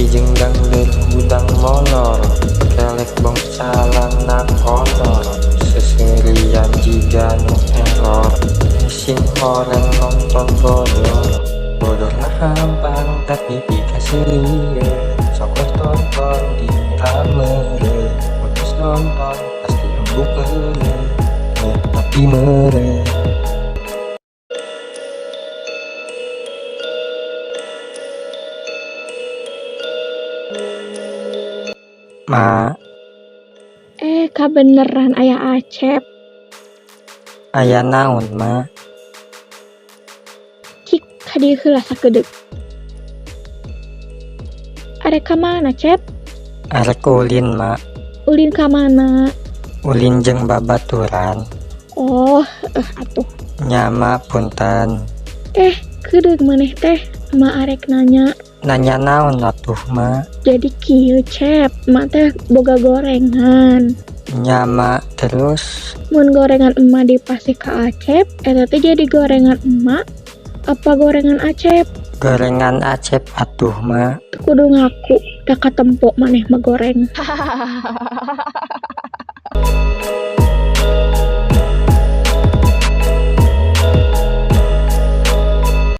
jenggang hudang molor, kelek bong salana kolor, seserian jika nu error, sing orang nonton bodoh lah hampang tapi dikasih liat, sok tonton di kamera, habis nonton pasti embuk tapi mere. Ma, Beneran aya Acep. aya naon ma? Cik hadiah heula sakedeuk. Arek ka mana, Cep? Arek ulin ma, Ulin ka mana? ulin jeung babaturan. Oh, atuh. Nyama punten. Kedeuk maneh teh ma arek nanya. Nanya naon atuh ma? Jadi kieu, Cep, ma teh boga gorengan. Nyama terus Mun gorengan emak dipasih ka Acep, eta teh jadi gorengan emak apa gorengan Acep? gorengan Acep atuh ma. Kudu ngaku, da katempo maneh mah goreng.